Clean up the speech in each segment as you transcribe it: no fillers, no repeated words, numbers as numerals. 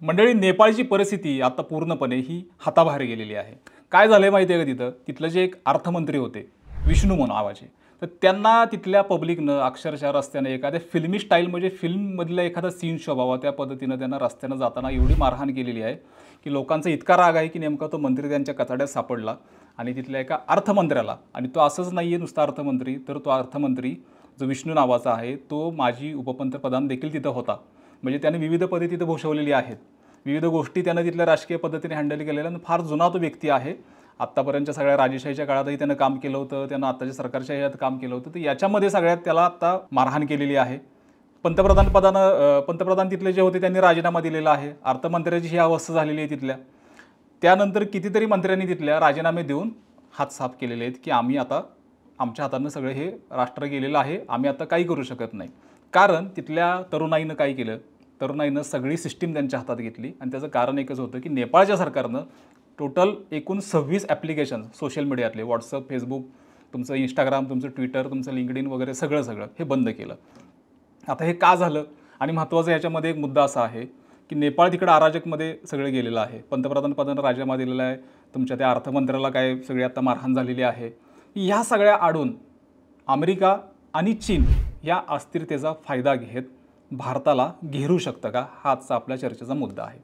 मंडळी, नेपाळची परिस्थिती आता पूर्णपणे ही हाताबाहेर गेलेली आहे. काय झालंय माहिती आहे का तिथं? तिथलं जे एक अर्थमंत्री होते, विष्णू म्हणून नावाचे, तर त्यांना तिथल्या पब्लिकनं अक्षरशः रस्त्याने एखाद्या फिल्मी स्टाईल म्हणजे फिल्ममधला एखादा सीन शोभावा त्या पद्धतीनं त्यांना रस्त्यानं जाताना एवढी मारहाण केलेली आहे की लोकांचा इतका राग आहे की नेमका तो मंत्री त्यांच्या कचाड्यात सापडला आणि तिथल्या एका अर्थमंत्र्याला, आणि तो असंच नाही आहे नुसता अर्थमंत्री, तर तो अर्थमंत्री जो विष्णू नावाचा आहे तो माजी उपपंतप्रधान देखील तिथं होता. म्हणजे त्याने विविध पदे तिथं भूषवलेली आहेत, विविध गोष्टी त्यानं तिथल्या राजकीय पद्धतीने हँडल केलेल्या आणि फार जुना तो व्यक्ती आहे. आत्तापर्यंतच्या सगळ्या राजेशाहीच्या काळातही त्यानं काम केलं होतं, त्यानं आत्ताच्या सरकारच्या ह्याच्यात काम केलं होतं. तर याच्यामध्ये सगळ्यात त्याला आत्ता मारहाण केलेली आहे. पंतप्रधान तिथले जे होते त्यांनी राजीनामा दिलेला आहे. अर्थमंत्र्याची ही अवस्था झालेली आहे तिथल्या. त्यानंतर कितीतरी मंत्र्यांनी तिथल्या राजीनामे देऊन हात साफ केलेले आहेत की आम्ही आता आमच्या हातानं सगळं हे राष्ट्र गेलेलं आहे, आम्ही आता काही करू शकत नाही. कारण तिथल्या तरुणाईनं काय केलं, तरुणाईनं सगळी सिस्टीम त्यांच्या हातात घेतली आणि त्याचं कारण एकच होतं की नेपाळच्या सरकारनं टोटल एकूण 26 ॲप्लिकेशन सोशल मीडियातले व्हॉट्सअप, फेसबुक, तुमचं इंस्टाग्राम, तुमचं ट्विटर, तुमचं लिंक्डइन वगैरे सगळं हे बंद केलं. आता हे का झालं? आणि महत्त्वाचं ह्याच्यामध्ये एक मुद्दा असा आहे की नेपाळ तिकडं अराजकमध्ये सगळं गेलेलं आहे. पंतप्रधान पदानं राजीनामा दिलेला आहे, तुमच्या त्या अर्थमंत्र्याला काय सगळी आता मारहाण झालेली आहे. ह्या सगळ्या आडून अमेरिका आणि चीन या अस्थिरतेचा फायदा घेत भारताला घेरू शकतं का, हा आजचा आपल्या चर्चेचा मुद्दा आहे.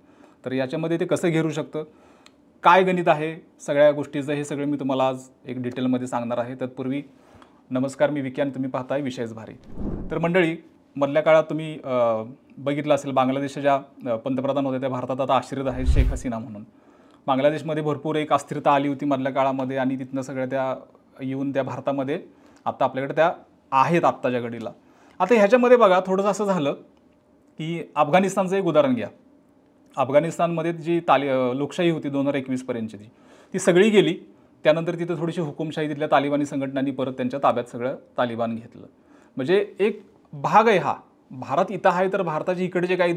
तर याच्यामध्ये ते कसं घेरू शकतं, काय गणित आहे सगळ्या गोष्टीचं, हे सगळं मी तुम्हाला आज एक डिटेलमध्ये सांगणार आहे. तत्पूर्वी नमस्कार, मी विक्यान, तुम्ही पाहताय विषयच भारी. तर मंडळी, मधल्या काळात तुम्ही बघितलं असेल बांगलादेशच्या ज्या पंतप्रधान होत्या त्या भारतात आता आश्रित आहेत, शेख हसीना म्हणून. बांगलादेशमध्ये भरपूर एक अस्थिरता आली होती मधल्या काळामध्ये आणि तिथनं सगळ्या त्या येऊन त्या भारतामध्ये आता आपल्याकडे त्या आहेत आत्ताच्या घडीला. आता ह्याच्यामध्ये बघा थोडंसं असं झालं की अफगाणिस्तानचं एक उदाहरण घ्या. अफगाणिस्तानमध्ये जी लोकशाही होती 2021 पर्यंतची ती सगळी गेली. त्यानंतर तिथं थोडीशी हुकुमशाही तिथल्या तालिबानी संघटनांनी परत त्यांच्या ताब्यात सगळं तालिबान घेतलं. म्हणजे एक भाग आहे हा. भारत इथं आहे तर भारताचे इकडचे काही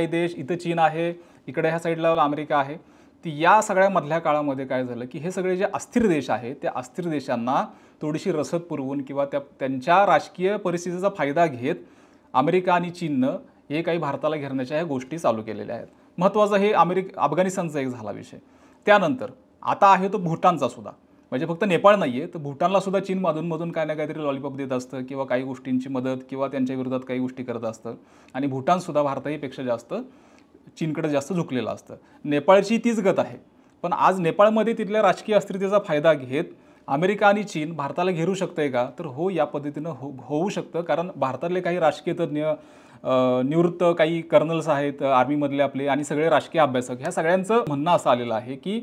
देश, इथं चीन आहे, इकडे ह्या साईडला अमेरिका आहे. ती या सगळ्या मधल्या काळामध्ये काय झालं की हे सगळे जे अस्थिर देश आहेत त्या अस्थिर देशांना थोडीशी रसद पुरवून किंवा त्यांच्या राजकीय परिस्थितीचा फायदा घेत अमेरिका आणि चीननं हे काही भारताला घेरण्याच्या ह्या गोष्टी चालू केलेल्या आहेत. महत्त्वाचं हे अफगाणिस्तानचा एक झाला विषय. त्यानंतर आता आहे तो भूटानचा सुद्धा. म्हणजे फक्त नेपाळ नाही आहे तर भूटानला सुद्धा चीन मधून काय ना काहीतरी लॉलीपॉप देत असतं किंवा काही गोष्टींची मदत किंवा त्यांच्या विरोधात काही गोष्टी करत असतं. आणि भूटानसुद्धा भारतापेक्षा जास्त चीनकडे जास्त झुकलेलं असतं. नेपाळची तीच गत आहे. पण आज नेपाळमध्ये तिथल्या राजकीय अस्थिरतेचा फायदा घेत अमेरिका आणि चीन भारताला घेरू शकतंय का? तर हो, या पद्धतीनं होऊ शकतं. कारण भारतातले काही राजकीय तज्ज्ञ, निवृत्त काही कर्नल्स आहेत आर्मीमधले आपले आणि सगळे राजकीय अभ्यासक, ह्या सगळ्यांचं म्हणणं असं आलेलं आहे की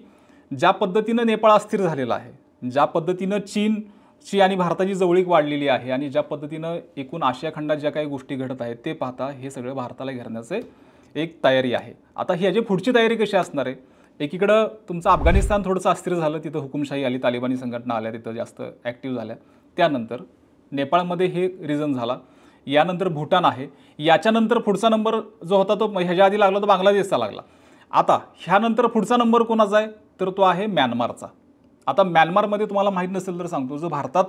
ज्या पद्धतीनं नेपाळ अस्थिर झालेला आहे, ज्या पद्धतीनं चीनची आणि भारताची जवळीक वाढलेली आहे आणि ज्या पद्धतीनं एकूण आशिया खंडात ज्या काही गोष्टी घडत आहेत ते पाहता हे सगळं भारताला घेरण्याचे एक तयारी आहे. आता ही याची पुढची तयारी कशी असणार आहे? एकीकडं तुमचं अफगाणिस्तान थोडंसं अस्थिर झालं, तिथं हुकुमशाही आली, तालिबानी संघटना आल्या, तिथं जास्त ॲक्टिव्ह झाल्या. त्यानंतर नेपाळमध्ये हे रिझन झाला. यानंतर भूटान आहे. याच्यानंतर पुढचा नंबर जो होता तो ह्याच्या आधी लागला तो बांगलादेशचा लागला. आता ह्यानंतर पुढचा नंबर कोणाचा आहे? तर तो आहे म्यानमारचा. आता म्यानमारमध्ये तुम्हाला माहीत नसेल तर सांगतो, जो भारतात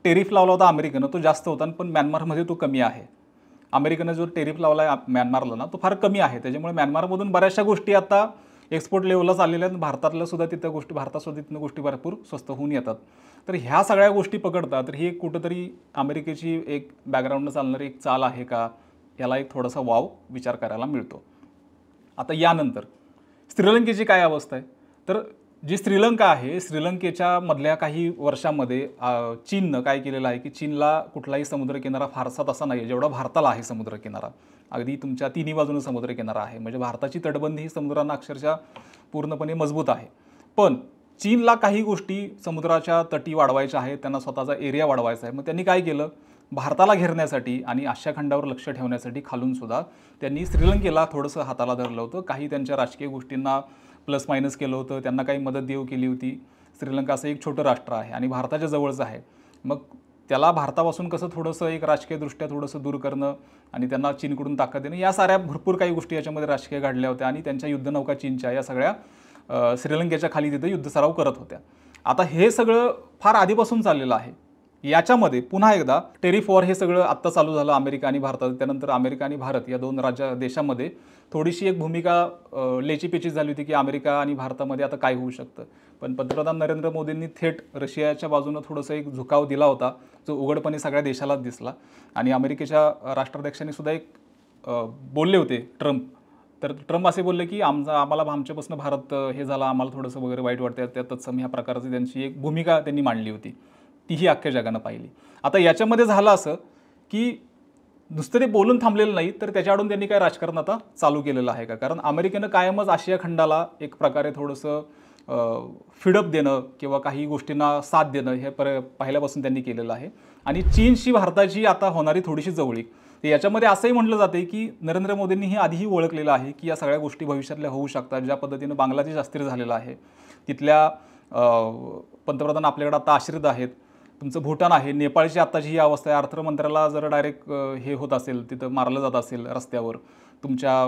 टेरिफ लावला होता अमेरिकेनं तो जास्त होता, पण म्यानमारमध्ये तो कमी आहे. अमेरिकेनं जो टेरिफ लावला आहे म्यानमारला ना तो फार कमी आहे. त्याच्यामुळे म्यानमारमधून बऱ्याचशा गोष्टी आता एक्सपोर्ट लेवलला चाललेल्या आहेत. भारतातल्या सुद्धा तिथं गोष्टी, भारतासुद्धा तिथं गोष्टी भरपूर स्वस्त होऊन येतात. तर ह्या सगळ्या गोष्टी पकडतात तर ही एक कुठंतरी अमेरिकेची एक बॅकग्राऊंडनं चालणारी एक चाल आहे का, याला एक थोडासा वाव विचार करायला मिळतो. आता यानंतर श्रीलंकेची काय अवस्था आहे? तर जी श्रीलंका आहे, श्रीलंकेच्या मधल्या काही वर्षामध्ये चीननं काय केलेलं आहे की चीनला कुठलाही समुद्रकिनारा फारसा तसा नाही आहे जेवढा भारताला आहे समुद्रकिनारा. अगदी तुमच्या तिन्ही बाजूनं समुद्रकिनारा आहे. म्हणजे भारताची तटबंदी ही समुद्रांना अक्षरशः पूर्णपणे मजबूत आहे. पण चीनला काही गोष्टी समुद्राच्या तटी वाढवायच्या आहेत, त्यांना स्वतःचा एरिया वाढवायचा आहे. मग त्यांनी काय केलं, भारताला घेरण्यासाठी आणि आशिया खंडावर लक्ष ठेवण्यासाठी खालूनसुद्धा त्यांनी श्रीलंकेला थोडंसं हाताला धरलं होतं. काही त्यांच्या राजकीय गोष्टींना प्लस मायनस केलं होतं, त्यांना काही मदत देऊ केली होती. श्रीलंका असं एक छोटं राष्ट्र आहे आणि भारताच्या जवळचं आहे. मग त्याला भारतापासून कसं थोडंसं एक राजकीयदृष्ट्या थोडंसं दूर करणं आणि त्यांना चीनकडून ताकद देणं, या साऱ्या भरपूर काही गोष्टी याच्यामध्ये राजकीय घडल्या होत्या आणि त्यांच्या युद्धनौका चीनच्या या सगळ्या श्रीलंकेच्या खाली तिथं युद्धसराव करत होत्या. आता हे सगळं फार आधीपासून चाललेलं आहे. याच्यामध्ये पुन्हा एकदा टेरिफ वॉर हे सगळं आत्ता चालू झालं अमेरिका आणि भारतात. त्यानंतर अमेरिका आणि भारत या दोन देशामध्ये थोडीशी एक भूमिका लेचीपेची झाली होती की अमेरिका आणि भारतामध्ये आता काय होऊ शकतं. पण पंतप्रधान नरेंद्र मोदींनी थेट रशियाच्या बाजूनं थोडंसं एक झुकाव दिला होता, जो उघडपणे सगळ्या देशालाच दिसला. आणि अमेरिकेच्या राष्ट्राध्यक्षांनी सुद्धा एक बोलले होते ट्रम्प. तर ट्रम्प असे बोलले की आम्हाला आमच्यापासून भारत हे झाला, आम्हाला थोडंसं वगैरे वाईट वाटतं, त्या तत्सम ह्या प्रकारची त्यांची एक भूमिका त्यांनी मांडली होती, तीही अख्ख्या जगानं पाहिली. आता याच्यामध्ये झालं असं की नुसतं ते बोलून थांबलेलं नाही, तर त्याच्याकडून त्यांनी काय राजकारण आता चालू केलेलं आहे का? कारण अमेरिकेनं कायमच आशिया खंडाला एक प्रकारे थोडंसं फिडअप देणं किंवा काही गोष्टींना साथ देणं हे पहिल्यापासून त्यांनी केलेलं आहे. आणि चीनशी भारताची आता होणारी थोडीशी जवळीक, तर याच्यामध्ये असंही म्हटलं जाते की नरेंद्र मोदींनी आधीही ओळखलेलं आहे की या सगळ्या गोष्टी भविष्यातल्या होऊ शकतात. ज्या पद्धतीनं बांगलादेश अस्थिर झालेला आहे, तिथल्या पंतप्रधान आपल्याकडे आता आश्रित आहेत. तुमचं भूटान आहे, नेपाळची आत्ताची ही अवस्था आहे. अर्थमंत्र्याला जर डायरेक्ट हे होत असेल, तिथं मारलं जात असेल रस्त्यावर, तुमच्या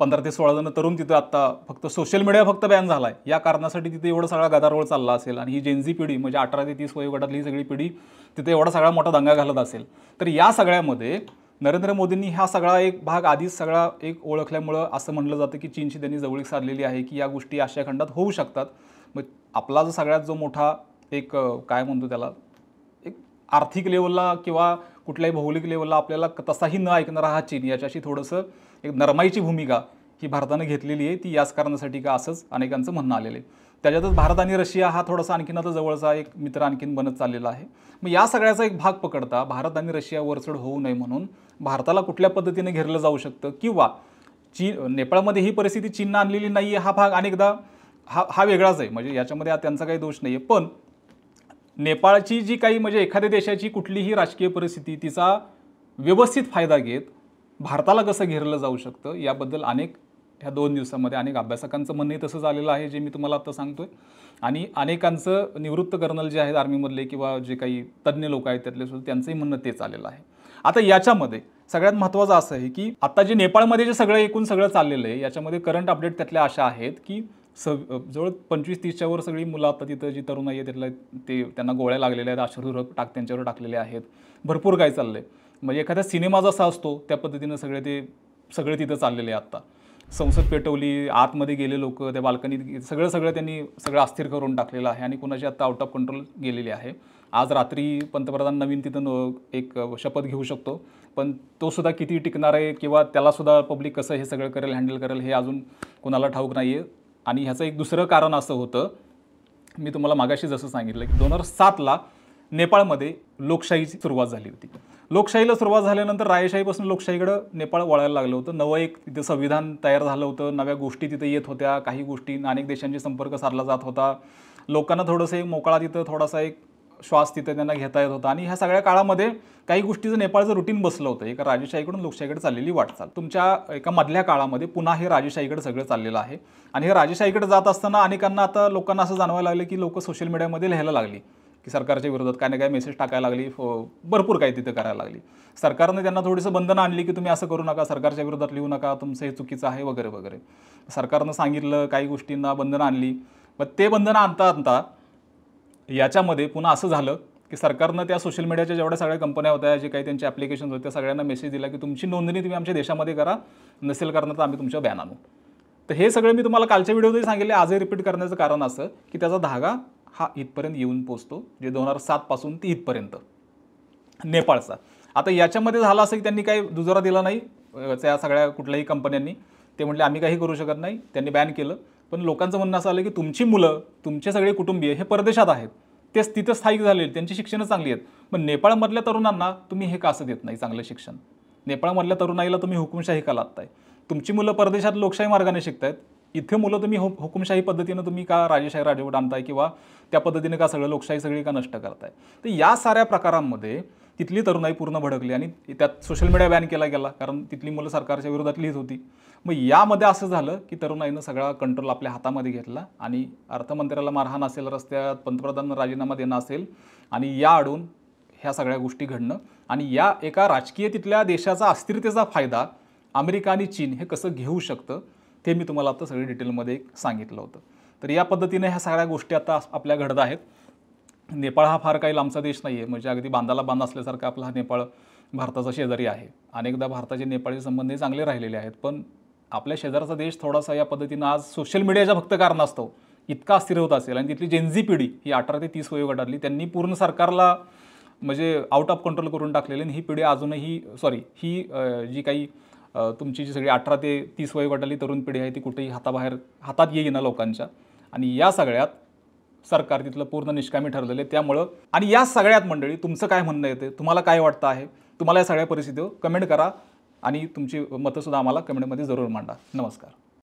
15 ते 16 जण तरुण तिथं आत्ता फक्त सोशल मीडिया फक्त बॅन झाला आहे, या कारणासाठी तिथे एवढं सगळा गदारोळ चालला असेल. आणि ही जेनझी पिढी म्हणजे 18 ते 30 वयोगटातली ही सगळी पिढी तिथे एवढा सगळा मोठा दंगा घालत असेल. तर या सगळ्यामध्ये नरेंद्र मोदींनी हा सगळा एक भाग आधीच सगळा एक ओळखल्यामुळं असं म्हटलं जातं की चीनशी त्यांनी जवळीक साधलेली आहे की या गोष्टी आशिया खंडात होऊ शकतात. मग आपला जो सगळ्यात जो मोठा एक काय म्हणतो त्याला, एक आर्थिक लेवलला किंवा कुठल्याही भौगोलिक लेवलला आपल्याला तसाही न ऐकणारा हा चीन, याच्याशी थोडंसं एक नरमाईची भूमिका ही भारतानं घेतलेली आहे. ती याच कारणासाठी का असंच अनेकांचं म्हणणं आलेलं आहे. त्याच्यातच भारत आणि रशिया हा थोडासा आणखीन आता जवळचा एक मित्र आणखीन बनत चाललेला आहे. मग या सगळ्याचा एक भाग पकडता भारत आणि रशिया वरचढ होऊ नये म्हणून भारताला कुठल्या पद्धतीने घेरलं जाऊ शकतं किंवा नेपाळमध्ये ही परिस्थिती चीननं आणलेली नाही आहे, हा भाग अनेकदा हा वेगळाच आहे. म्हणजे याच्यामध्ये त्यांचा काही दोष नाही आहे. पण नेपाळची जी काही म्हणजे एखाद्या देशाची कुठलीही राजकीय परिस्थिती तिचा व्यवस्थित फायदा घेत भारताला कसं घेरलं जाऊ शकतं, याबद्दल ह्या 2 दिवसामध्ये अनेक अभ्यासकांचं म्हणणंही तसं झालेलं आहे, जे मी तुम्हाला आता सांगतोय. आणि अनेकांचं निवृत्त कर्नल जे आहेत आर्मीमधले किंवा जे काही तज्ज्ञ लोक आहेत त्यातले सुद्धा त्यांचंही म्हणणं तेच आलेलं आहे. आता याच्यामध्ये सगळ्यात महत्त्वाचं असं आहे की आता जे नेपाळमध्ये जे सगळं एकूण सगळं चाललेलं आहे, याच्यामध्ये करंट अपडेट त्यातल्या अशा आहेत की जवळ 25-30च्या वर सगळी मुलं आता तिथं जी तरुणाई आहे त्यातलं त्यांना गोळ्या लागलेल्या आहेत, अश्रू त्यांच्यावर टाकलेले आहेत, भरपूर काय चाललं आहे. म्हणजे एखाद्या सिनेमा जसा असतो त्या पद्धतीनं सगळे तिथं चाललेले आहे. आत्ता संसद पेटवली, आतमध्ये गेले लोक, त्या बाल्कनीत सगळं त्यांनी अस्थिर करून टाकलेलं आहे आणि कुणाची आत्ता आउट ऑफ कंट्रोल गेलेली आहे. आज रात्री पंतप्रधान नवीन तिथं एक शपथ घेऊ शकतो, पण तो सुद्धा किती टिकणार आहे किंवा त्यालासुद्धा पब्लिक कसं हे सगळं करेल, हँडल करेल, हे अजून कोणाला ठाऊक नाही आहे. आणि ह्याचं एक दुसरं कारण असं होतं, मी तुम्हाला मागाशी जसं सांगितलं की 2007ला नेपाळमध्ये लोकशाहीची सुरुवात झाली होती. लोकशाहीला सुरुवात झाल्यानंतर राजेशाहीपासून लोकशाहीकडं नेपाळ वळायला लागलं होतं. नवं एक तिथं संविधान तयार झालं होतं, नव्या गोष्टी तिथं येत होत्या, काही गोष्टी अनेक देशांशी संपर्क साधला जात होता, लोकांना थोडंसं एक मोकळा तिथं थोडासा एक श्वास तिथं त्यांना घेता येत होता. आणि ह्या सगळ्या काळामध्ये काही गोष्टीचं नेपाळचं रुटीन बसलं होतं, एका राजेशाहीकडून लोकशाहीकडे चाललेली वाटचाल. तुमच्या एका मधल्या काळामध्ये पुन्हा हे राजेशाहीकडे सगळं चाललेलं आहे. आणि हे राजेशाहीकडे जात असताना अनेकांना आता लोकांना असं जाणवायला लागलं की लोक सोशल मीडियामध्ये लिहायला लागली की सरकारच्या विरोधात काय ना काय मेसेज टाकायला लागली, भरपूर काही तिथं करायला लागली. सरकारने त्यांना थोडीसं बंधनं आणली की तुम्ही असं करू नका, सरकारच्या विरोधात लिहू नका, तुमचं हे चुकीचं आहे वगैरे वगैरे. सरकारनं सांगितलं, काही गोष्टींना बंधनं आणली. मग ते बंधनं आणता याच्यामध्ये पुन्हा असं झालं की सरकारनं त्या सोशल मीडियाच्या जेवढ्या सगळ्या कंपन्या होत्या, जे काही त्यांचे ॲप्लिकेशन्स होते, त्या सगळ्यांना मेसेज दिला की तुमची नोंदणी तुम्ही आमच्या देशामध्ये करा, नसेल करणार तर आम्ही तुमच्या बॅन आणू. तर हे सगळं मी तुम्हाला कालच्या व्हिडिओमध्ये सांगितले, आजही रिपीट करण्याचं कारण असं की त्याचा धागा हा इथपर्यंत येऊन पोचतो, जे 2007 पासून ती इथपर्यंत नेपाळचा. आता याच्यामध्ये झालं असं की त्यांनी काही दुजोरा दिला नाही त्या सगळ्या कुठल्याही कंपन्यांनी. ते म्हटले आम्ही काही करू शकत नाही, त्यांनी बॅन केलं. पण लोकांचं म्हणणं असं आलं की तुमची मुलं, तुमचे सगळे कुटुंबीय हे परदेशात आहेत, तेच तिथं स्थायिक झालेले, त्यांची शिक्षणं चांगली आहेत. पण नेपाळमधल्या तरुणांना तुम्ही हे का असं देत नाही चांगलं शिक्षण? नेपाळमधल्या तरुणाईला तुम्ही हुकुमशाही का लादताय? तुमची मुलं परदेशात लोकशाही मार्गाने शिकतायत, इथे मुलं तुम्ही हुकुमशाही पद्धतीनं तुम्ही का राजेशाही राजवट आणताय किंवा त्या पद्धतीने का सगळं लोकशाही सगळी का नष्ट करताय? तर या साऱ्या प्रकारांमध्ये तिथली तरुणाई पूर्ण भडकली आणि त्यात सोशल मीडिया बॅन केला गेला, कारण तिथली मुलं सरकारच्या विरोधात लिहित होती. मग यामध्ये असं झालं की तरुणाईनं सगळा कंट्रोल आपल्या हातामध्ये घेतला आणि अर्थमंत्र्याला मारहाण असेल, रस्त्यात पंतप्रधान राजीनामा देणं असेल, आणि या आडून ह्या सगळ्या गोष्टी घडणं आणि या एका राजकीय तिथल्या देशाचा अस्थिरतेचा फायदा अमेरिका आणि चीन हे कसं घेऊ शकतं ते मी तुम्हाला आता सगळी डिटेलमध्ये सांगितलं होतं. तर या पद्धतीने ह्या सगळ्या गोष्टी आता आपल्या घडत आहेत. नेपाळ हा फार काही लांबचा देश नाही आहे, म्हणजे अगदी बांधाला बांध असल्यासारखा आपला हा नेपाळ भारताचा शेजारी आहे. अनेकदा भारताचे नेपाळचे संबंध चांगले राहिलेले आहेत, पण आपल्या शेजारचा देश थोडासा या पद्धतीनं आज सोशल मीडियाच्या फक्त कारणास्तव इतका अस्थिर होत असेल आणि तिथली जेनझी पिढी ही 18 ते 30 वयोगटातली त्यांनी पूर्ण सरकारला म्हणजे आउट ऑफ कंट्रोल करून टाकलेली आणि ही पिढी अजूनही ही जी काही तुमची जी सगळी 18 ते 30 वयोगटातली तरुण पिढी आहे ती कुठेही हातात येईना लोकांच्या आणि या सगळ्यात सरकार तिथलं पूर्ण निष्कामी ठरलेलं आहे. त्यामुळं आणि या सगळ्यात मंडळी तुमचं काय म्हणणं येते, तुम्हाला काय वाटतं आहे, तुम्हाला या सगळ्या परिस्थितीवर कमेंट करा आणि तुमची मतंसुद्धा आम्हाला कमेंटमध्ये जरूर मांडा. नमस्कार.